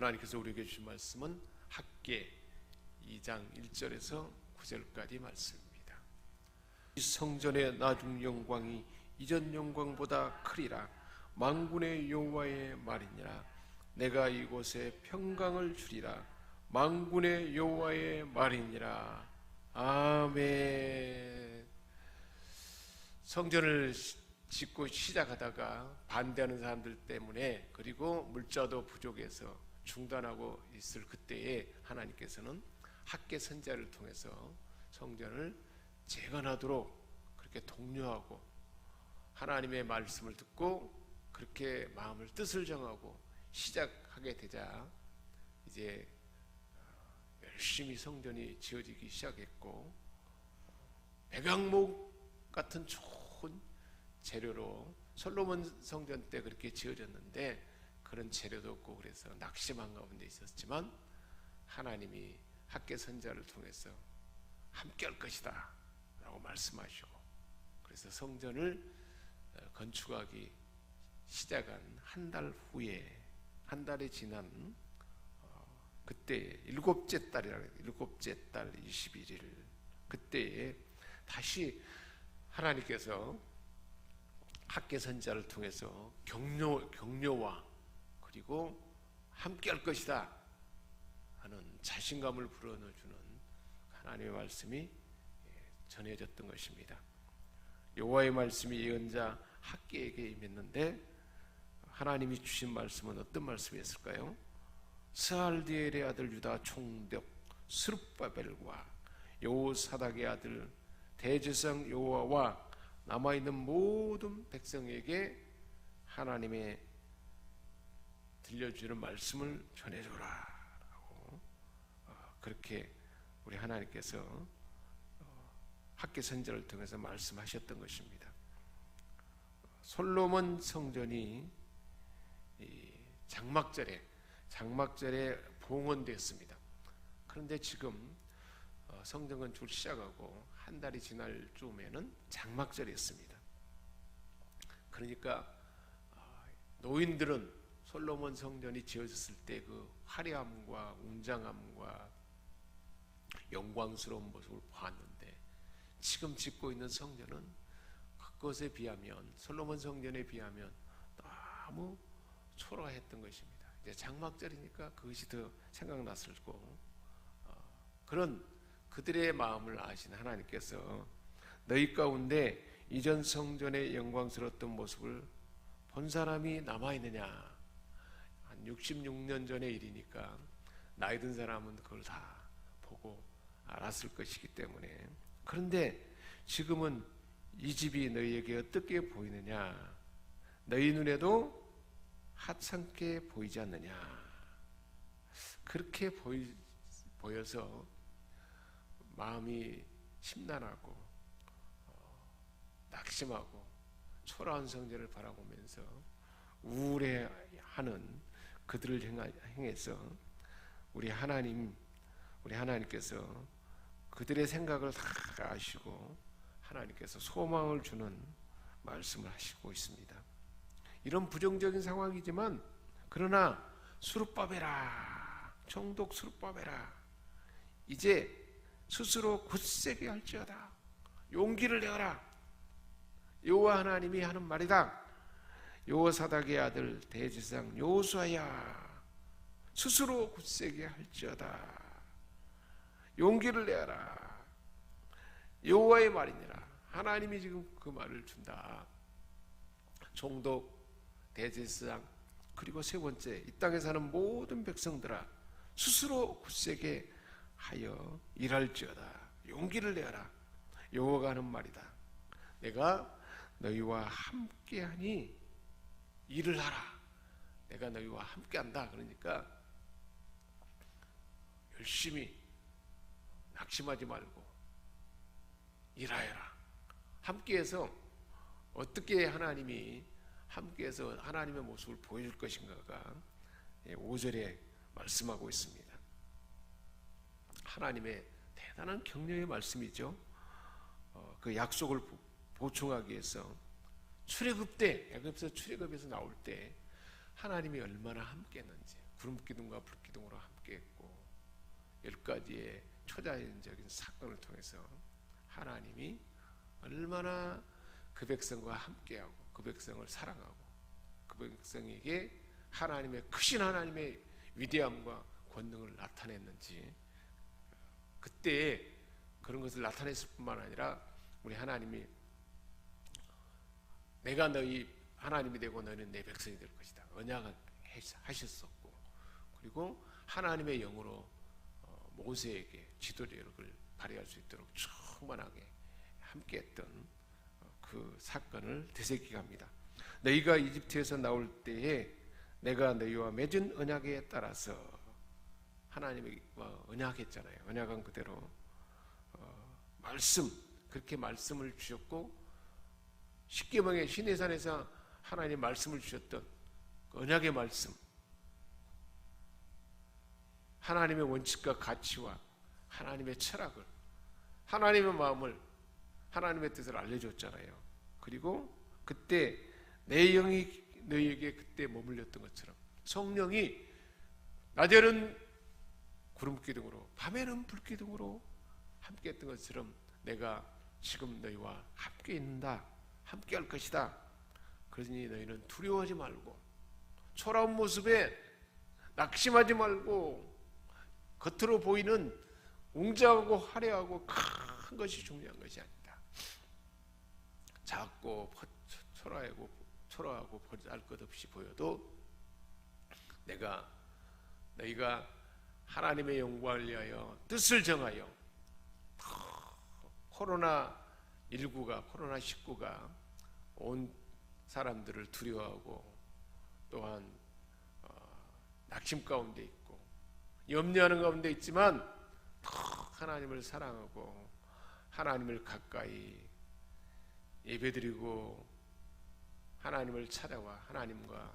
하나님께서 우리에게 주신 말씀은 학개 2장 1절에서 9절까지 말씀입니다. 이 성전의 나중 영광이 이전 영광보다 크리라. 만군의 여호와의 말이니라. 내가 이곳에 평강을 주리라. 만군의 여호와의 말이니라. 아멘. 성전을 짓고 시작하다가 반대하는 사람들 때문에, 그리고 물자도 부족해서 중단하고 있을 그때에 하나님께서는 학개 선지자를 통해서 성전을 재건하도록 그렇게 독려하고, 하나님의 말씀을 듣고 그렇게 마음을 뜻을 정하고 시작하게 되자 이제 열심히 성전이 지어지기 시작했고, 백악목 같은 좋은 재료로 솔로몬 성전 때 그렇게 지어졌는데 그런 재료도 없고 그래서 낙심한 가운데 있었지만, 하나님이 학개 선지자를 통해서 함께 할 것이다 라고 말씀하시고, 그래서 성전을 건축하기 시작한 한 달 후에, 한 달이 지난 그때 일곱째 달 21일 그때에 다시 하나님께서 학개 선지자를 통해서 격려와 그리고 함께 할 것이다 하는 자신감을 불어넣어주는 하나님의 말씀이 전해졌던 것입니다. 여호와의 말씀이 예언자 학개에게 임했는데, 하나님이 주신 말씀은 어떤 말씀이었을까요? 스알디엘의 아들 유다 총독 스룹바벨과 여호사닥의 아들 대제사장 여호와와 남아있는 모든 백성에게 하나님의 들려주는 말씀을 전해줘라 라고 그렇게 우리 하나님께서 학개 선지자를 통해서 말씀하셨던 것입니다. 솔로몬 성전이 장막절에 봉헌되었습니다. 그런데 지금 성전 건축을 시작하고 한 달이 지날 즈음에는 장막절이었습니다. 그러니까 노인들은 솔로몬 성전이 지어졌을 때 그 화려함과 웅장함과 영광스러운 모습을 보았는데, 지금 짓고 있는 성전은 그것에 비하면, 솔로몬 성전에 비하면 너무 초라했던 것입니다. 이제 장막절이니까 그것이 더 생각났을 거고, 그런 그들의 마음을 아신 하나님께서 너희 가운데 이전 성전의 영광스러웠던 모습을 본 사람이 남아있느냐. 한 66년 전의 일이니까 나이 든 사람은 그걸 다 보고 알았을 것이기 때문에. 그런데 지금은 이 집이 너희에게 어떻게 보이느냐. 너희 눈에도 하찮게 보이지 않느냐. 그렇게 보여서 마음이 심란하고 낙심하고 초라한 성전을 바라보면서 우울해하는 그들을 향해서 우리 하나님께서 그들의 생각을 다 아시고 하나님께서 소망을 주는 말씀을 하시고 있습니다. 이런 부정적인 상황이지만, 그러나 수룹바벨아, 총독 수룹바벨아, 이제 스스로 굳세게 할지어다. 용기를 내어라. 여호와 하나님이 하는 말이다. 여호사닥의 아들 대제사장 여호수아야, 스스로 굳세게 할지어다. 용기를 내어라. 여호와의 말이니라. 하나님이 지금 그 말을 준다. 총독, 대제사장, 그리고 세 번째, 이 땅에 사는 모든 백성들아, 스스로 굳세게 하여 일할지어다. 용기를 내어라. 여호와가 하는 말이다. 내가 너희와 함께하니 일을 하라. 내가 너희와 함께한다. 그러니까 열심히 낙심하지 말고 일하여라. 함께해서 어떻게 하나님이 함께해서 하나님의 모습을 보여줄 것인가가 5절에 말씀하고 있습니다. 하나님의 대단한 격려의 말씀이죠. 그 약속을 보충하기 위해서 애굽에서 출애굽에서 나올 때 하나님이 얼마나 함께했는지, 구름기둥과 불기둥으로 함께했고 10가지의 초자연적인 사건을 통해서 하나님이 얼마나 그 백성과 함께하고 그 백성을 사랑하고 그 백성에게 하나님의 크신 하나님의 위대함과 권능을 나타냈는지, 그때 그런 것을 나타냈을 뿐만 아니라 우리 하나님이 내가 너희 하나님이 되고 너희는 내 백성이 될 것이다 언약을 하셨었고, 그리고 하나님의 영으로 모세에게 지도력을 발휘할 수 있도록 충만하게 함께했던 그 사건을 되새기게 합니다. 너희가 이집트에서 나올 때에 내가 너희와 맺은 언약에 따라서, 하나님과 언약했잖아요. 언약한 그대로 말씀, 그렇게 말씀을 주셨고, 십계명의 시내산에서 하나님 말씀을 주셨던 그 언약의 말씀, 하나님의 원칙과 가치와 하나님의 철학을, 하나님의 마음을, 하나님의 뜻을 알려줬잖아요. 그리고 그때 내 영이 너희에게 그때 머물렸던 것처럼 성령이 낮에는 구름기둥으로 밤에는 불기둥으로 함께했던 것처럼 내가 지금 너희와 함께 있는다, 함께 할 것이다. 그러니 너희는 두려워하지 말고 초라한 모습에 낙심하지 말고, 겉으로 보이는 웅장하고 화려하고 큰 것이 중요한 것이 아니다. 작고 초라하고 보잘것없이 보여도 너희가 하나님의 영광을 위하여 뜻을 정하여, 코로나19가 온 사람들을 두려워하고 또한 낙심 가운데 있고 염려하는 가운데 있지만 하나님을 사랑하고 하나님을 가까이 예배드리고 하나님을 찾아와 하나님과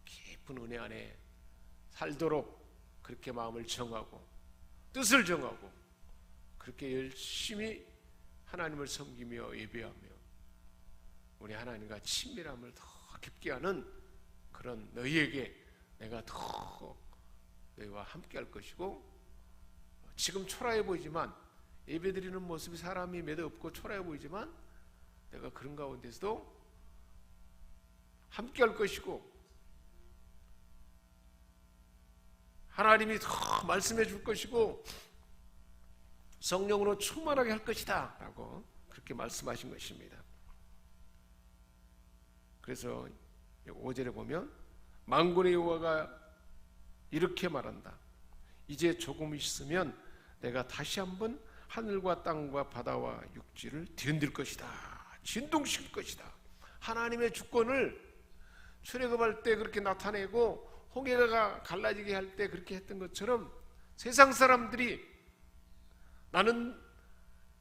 깊은 은혜 안에 살도록 그렇게 마음을 정하고 뜻을 정하고 그렇게 열심히 하나님을 섬기며 예배하며 우리 하나님과 친밀함을 더 깊게 하는 그런 너희에게 내가 더 너희와 함께 할 것이고, 지금 초라해 보이지만, 예배드리는 모습이 사람이 몇 없고 초라해 보이지만 내가 그런 가운데서도 함께 할 것이고 하나님이 더 말씀해 줄 것이고 성령으로 충만하게 할 것이다 라고 그렇게 말씀하신 것입니다. 그래서 5절에 보면 만군의 여호와가 이렇게 말한다. 이제 조금 있으면 내가 다시 한번 하늘과 땅과 바다와 육지를 뒤흔들 것이다. 진동시킬 것이다. 하나님의 주권을 출애굽할 때 그렇게 나타내고 홍해가 갈라지게 할 때 그렇게 했던 것처럼 세상 사람들이 나는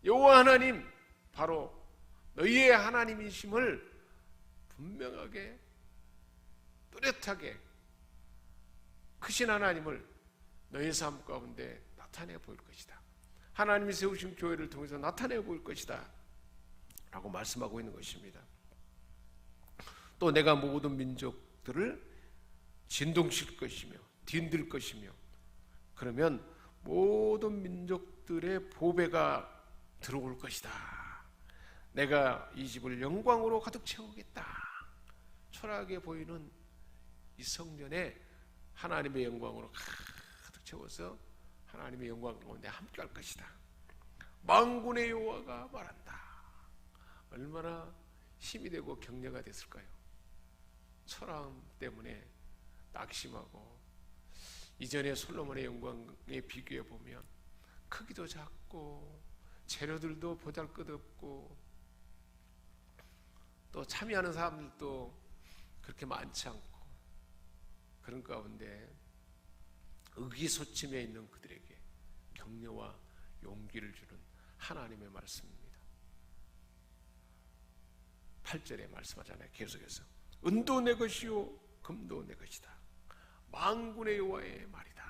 여호와 하나님, 바로 너희의 하나님이심을 분명하게 뚜렷하게 크신 하나님을 너희 삶 가운데 나타내 보일 것이다. 하나님이 세우신 교회를 통해서 나타내 보일 것이다 라고 말씀하고 있는 것입니다. 또 내가 모든 민족들을 진동시킬 것이며 뒤흔들 것이며, 그러면 모든 민족들의 보배가 들어올 것이다. 내가 이 집을 영광으로 가득 채우겠다. 초라하게 보이는 이 성전에 하나님의 영광으로 가득 채워서 하나님의 영광 가운데 함께 할 것이다. 만군의 여호와가 말한다. 얼마나 힘이 되고 격려가 됐을까요? 초라함 때문에 낙심하고, 이전에 솔로몬의 영광에 비교해 보면 크기도 작고 재료들도 보잘것없고 또 참여하는 사람들도 그렇게 많지 않고, 그런 가운데 의기소침해 있는 그들에게 격려와 용기를 주는 하나님의 말씀입니다. 8절에 말씀하잖아요. 계속해서 은도 내 것이요 금도 내 것이다. 만군의 여호와의 말이다.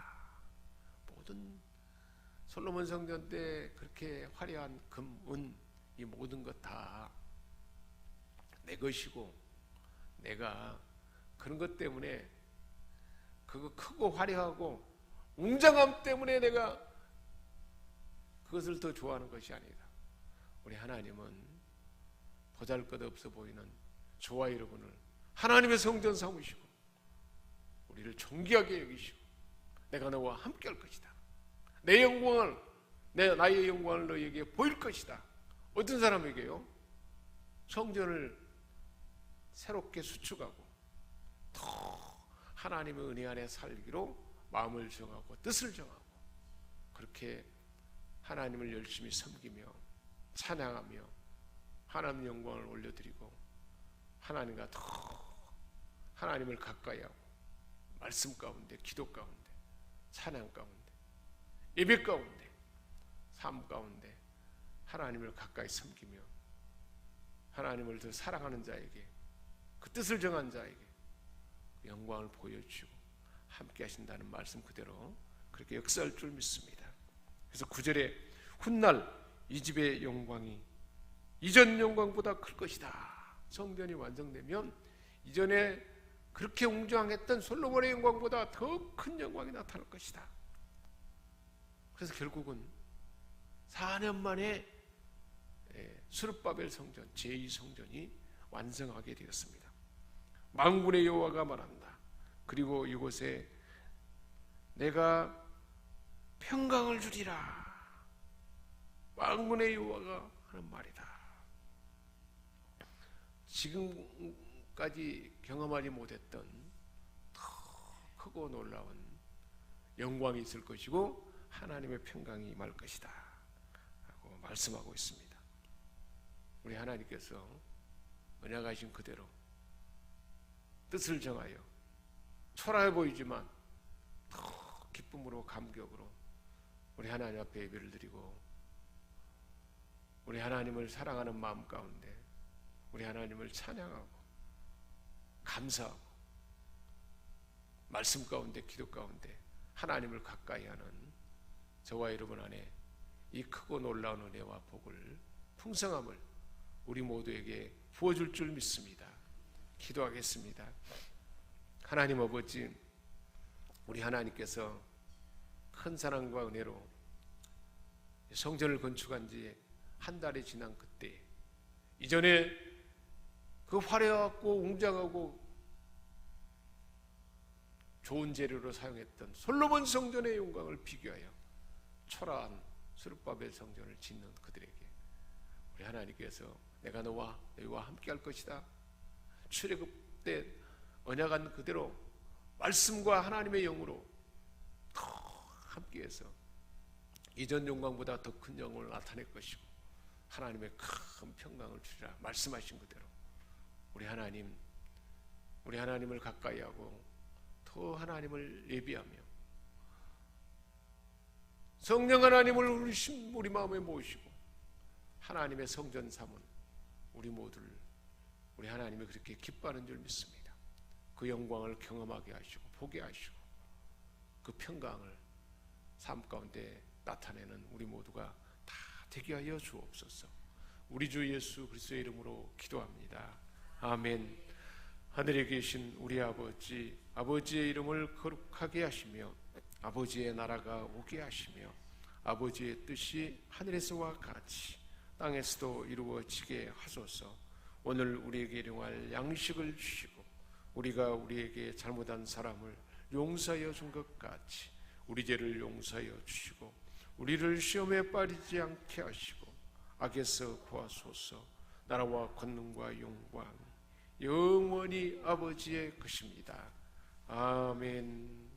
모든 솔로몬 성전 때 그렇게 화려한 금, 은, 이 모든 것 다 내 것이고, 내가 그런 것 때문에 그거 크고 화려하고 웅장함 때문에 내가 그것을 더 좋아하는 것이 아니다. 우리 하나님은 보잘것없어 보이는 저와 여러분을 하나님의 성전 삼으시고 우리를 존귀하게 여기시고 내가 너와 함께 할 것이다. 내 영광을, 나의 영광을 너에게 보일 것이다. 어떤 사람에게요? 성전을 새롭게 수축하고 더 하나님의 은혜 안에 살기로 마음을 정하고 뜻을 정하고 그렇게 하나님을 열심히 섬기며 찬양하며 하나님 영광을 올려드리고 하나님과 더 하나님을 가까이 하고 말씀 가운데, 기도 가운데, 찬양 가운데, 예배 가운데, 삶 가운데 하나님을 가까이 섬기며 하나님을 더 사랑하는 자에게 그 뜻을 정한 자에게 영광을 보여주시고 함께 하신다는 말씀 그대로 그렇게 역사할 줄 믿습니다. 그래서 9절에 훗날 이 집의 영광이 이전 영광보다 클 것이다. 성전이 완성되면 이전에 그렇게 웅장했던 솔로몬의 영광보다 더 큰 영광이 나타날 것이다. 그래서 결국은 4년 만에 스룹바벨 성전, 제2성전이 완성하게 되었습니다. 만군의 여호와가 말한다. 그리고 이곳에 내가 평강을 주리라. 만군의 여호와가 하는 말이다. 지금까지 경험하지 못했던 더 크고 놀라운 영광이 있을 것이고 하나님의 평강이 임할 것이다 하고 말씀하고 있습니다. 우리 하나님께서 언약하신 그대로 뜻을 정하여 초라해 보이지만 더 기쁨으로 감격으로 우리 하나님 앞에 예배를 드리고 우리 하나님을 사랑하는 마음 가운데 우리 하나님을 찬양하고 감사하고 말씀 가운데 기도 가운데 하나님을 가까이 하는 저와 여러분 안에 이 크고 놀라운 은혜와 복을 풍성함을 우리 모두에게 부어줄 줄 믿습니다. 기도하겠습니다. 하나님 아버지, 우리 하나님께서 큰 사랑과 은혜로 성전을 건축한 지 한 달이 지난 그때 이전에 그 화려하고 웅장하고 좋은 재료로 사용했던 솔로몬 성전의 영광을 비교하여 초라한 스룹바벨 성전을 짓는 그들에게 우리 하나님께서 내가 너희와 함께 할 것이다. 출애굽 때 언약한 그대로 말씀과 하나님의 영으로 더 함께해서 이전 영광보다 더 큰 영광을 나타낼 것이고 하나님의 큰 평강을 주리라 말씀하신 그대로 우리 하나님을 가까이 하고 더 하나님을 예비하며 성령 하나님을 우리 마음에 모시고 하나님의 성전 삼은 우리 모두를 우리 하나님이 그렇게 기뻐하는 줄 믿습니다. 그 영광을 경험하게 하시고 보게 하시고 그 평강을 삶 가운데 나타내는 우리 모두가 다 되게 하여 주옵소서. 우리 주 예수 그리스도의 이름으로 기도합니다. 아멘. 하늘에 계신 우리 아버지, 아버지의 이름을 거룩하게 하시며 아버지의 나라가 오게 하시며 아버지의 뜻이 하늘에서와 같이 땅에서도 이루어지게 하소서. 오늘 우리에게 일용할 양식을 주시고 우리가 우리에게 잘못한 사람을 용서하여 준 것 같이 우리 죄를 용서하여 주시고 우리를 시험에 빠지지 않게 하시고 악에서 구하소서. 나라와 권능과 영광 영원히 아버지의 것입니다. 아멘.